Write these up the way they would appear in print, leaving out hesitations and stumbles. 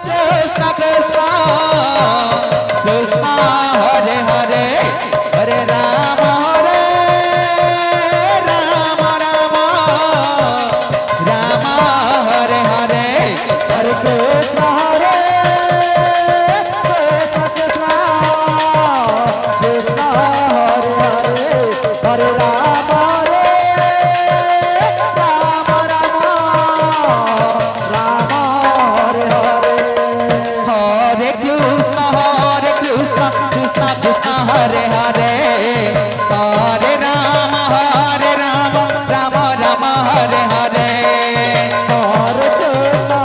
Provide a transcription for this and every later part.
Krishna Krishna Krishna Hare Hare Hare Rama Hare Rama Rama Rama Hare Hare Hare Krishna Hare Krishna Krishna Krishna Hare Hare Hare Rama Hare Rama Rama Rama Hare Hare Hare Krishna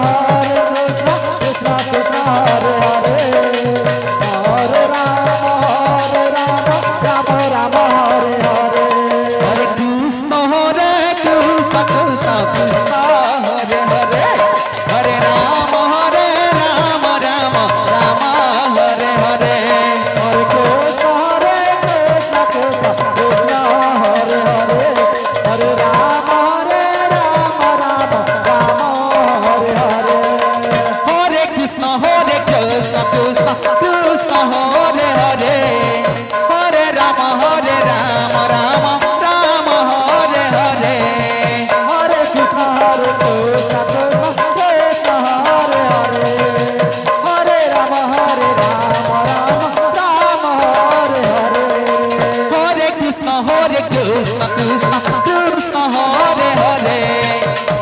Krishna Krishna Hare Hare Hare Rama Rama Rama Hare Hare Hare Krishna Krishna Krishna Hare Hare Hare Rama Rama Rama Hare Hare Hare Krishna Krishna Krishna Hare Hare Hare Rama Rama Rama Hare Hare Hare Krishna Krishna Krishna Hare Hare Hare Rama Rama Rama Hare Hare Hare Krishna Krishna Krishna Hare Hare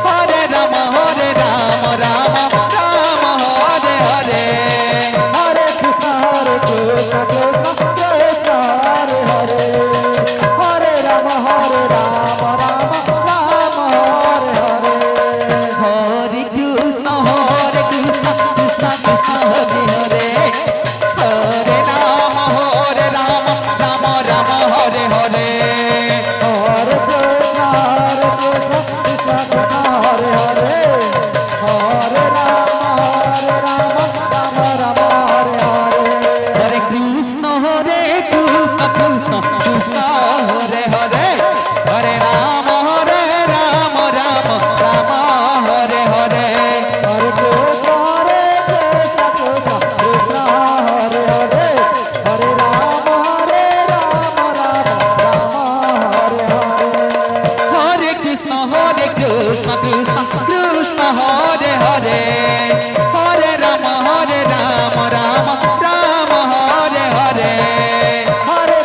Hare Rama Rama Rama Hare Hare Hare Krishna Krishna Krishna Hare Hare Hare Rama Rama Rama Hare Hare Hare Krishna Krishna Krishna Hare Hare Hare Rama Rama Rama Hare Hare Hare Krishna Krishna Krishna Hare Hare Hare Rama Rama Rama Hare Hare Hare Krishna Krishna Krishna Hare Hare Hare Rama Rama Rama Hare Hare Hare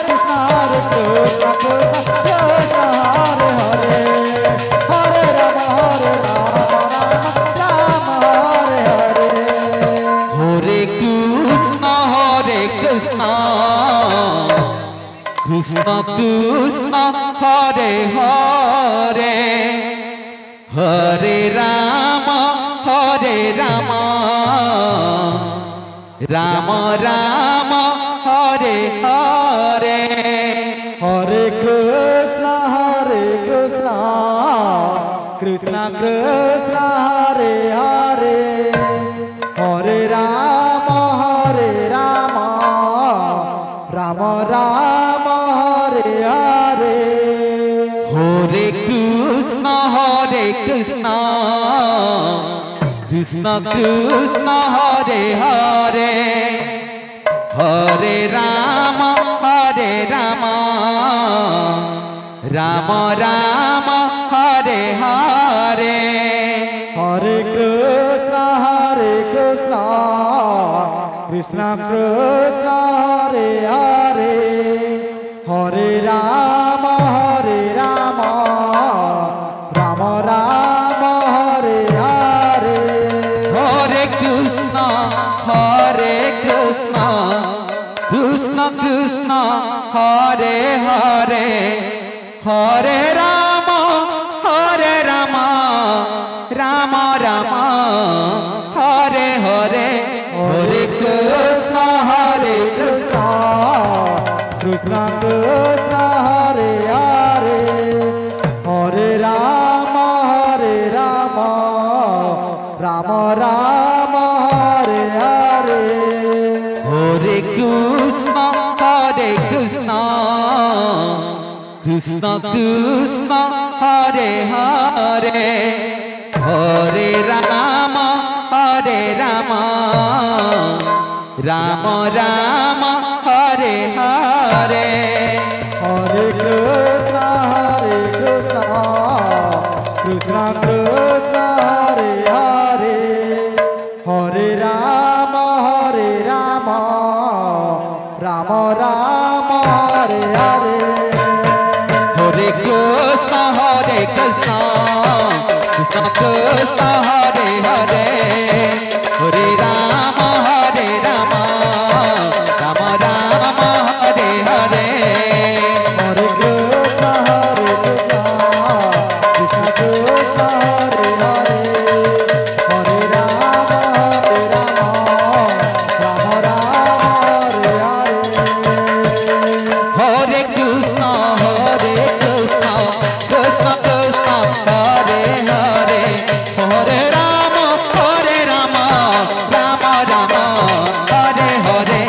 Krishna Krishna Krishna Hare Hare Hare Rama Rama Rama Hare Hare Hare Krishna Krishna Krishna Hare Hare Hare Rama Rama Rama Hare Hare Hare Krishna Krishna Krishna Hare Hare Hare Rama Rama Rama Hare Hare Hare Krishna Krishna Krishna Hare Hare Hare Rama Rama Rama Hare Hare Hare Krishna Krishna Krishna Hare Hare Hare Rama Rama Hare Hare Hare Krishna Krishna Krishna Hare Hare Hare Rama Rama Rama Hare Hare Hare Krishna Krishna Krishna Hare Hare Hare Rama Rama Rama Hare Hare Hare Krishna Krishna Krishna Hare Hare Hare Rama Rama Rama Hare Hare Hare Krishna Krishna Krishna Hare Hare Hare Rama Rama Rama Hare Hare Hare Krishna Krishna Krishna Hare Hare Hare Rama Rama Rama Hare Hare Hare Krishna Krishna Krishna Hare Hare Hare Rama Rama Rama Hare Hare Hare Krishna Krishna Krishna Hare Hare Hare Rama Ram Ram Hare Hare Hare Krishna Krishna Krishna Hare Hare Hare Ram Ram Ram Hare Hare Hare Krishna Krishna Krishna Hare Hare Hare Ram Ram Ram Hare Hare Hare Krishna Krishna Krishna Hare Hare Hare Ram Ram Hare Hare Hare Krishna Krishna Krishna Krishna Hare Hare Hare Ram Ram Ram Hare Hare Hare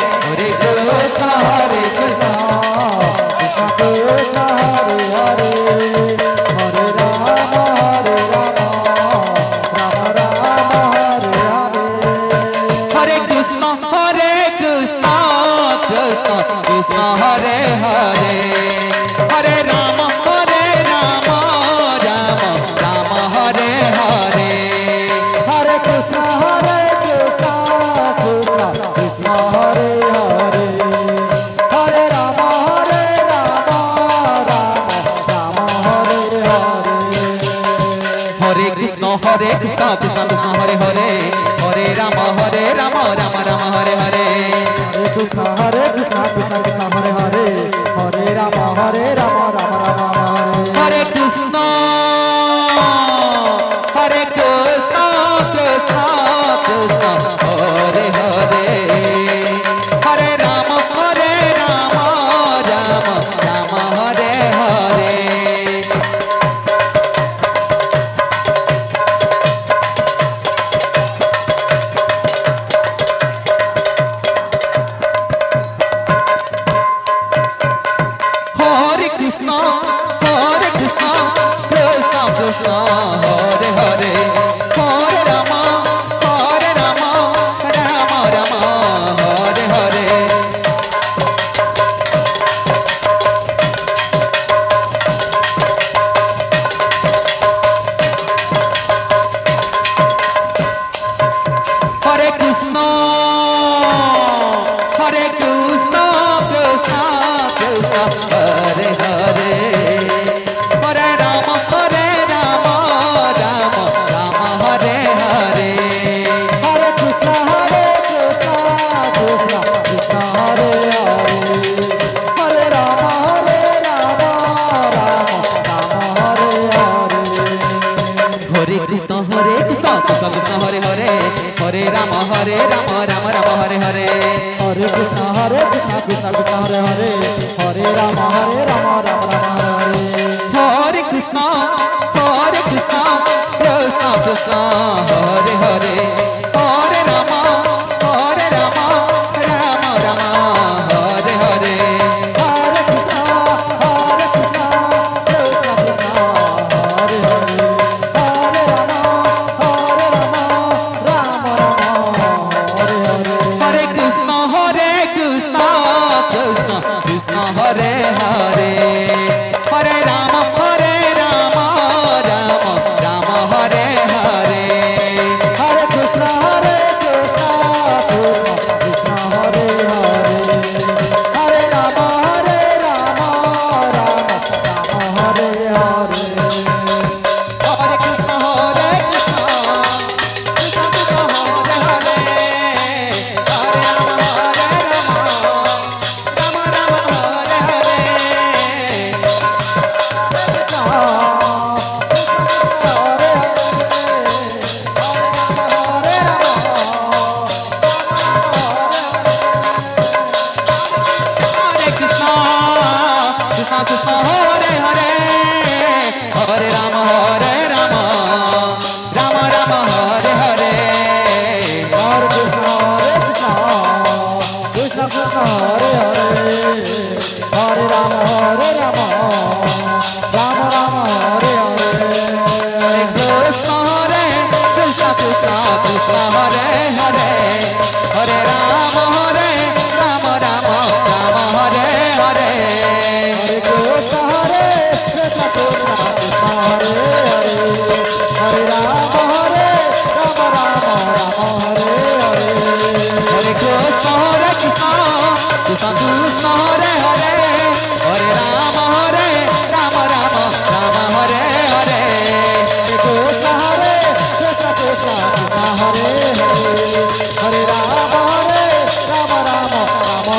Krishna Krishna Krishna Hare Hare Hare Ram Ram Hare Hare Hare Krishna Krishna Krishna Hare Hare Hare Ram Ram Ram Hare Hare Hare Krishna Krishna Krishna Hare Hare Hare Ram Ram Hare Hare Hare Krishna Krishna Krishna Hare Hare Hare Ram Ram Ram Hare Hare Hare Krishna Krishna Krishna Hare Hare Hare Ram Ram Ram Hare Hare Krishna Krishna Krishna Hare Hare Hare Ram Ram Ram Hare Hare Hare Krishna Krishna Krishna Hare Hare Hare Ram Ram Ram Hare Hare Hare Krishna Krishna Krishna Hare Hare Hare Ram Ram Ram Hare Hare Hare Krishna Krishna Krishna Hare Hare Hare Ram Ram Hare Hare Hare Krishna Krishna Krishna Hare Hare Hare Ram Ram Ram Hare Hare Hare Krishna Krishna Krishna Hare Hare Hare Ram Ram Hare Hare Krishna Krishna Krishna Hare Hare Hare Ram Ram Ram Hare Hare Hare Krishna Krishna Hare Hare Hare Ram Ram Hare Hare Hare Krishna Krishna Krishna Hare Hare Hare Ram Ram Ram Hare Hare Hare Krishna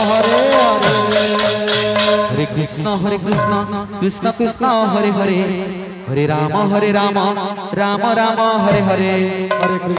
Hare Hare Hare Krishna Krishna Krishna Hare Hare Hare Ram Ram Ram Ram Hare Hare Hare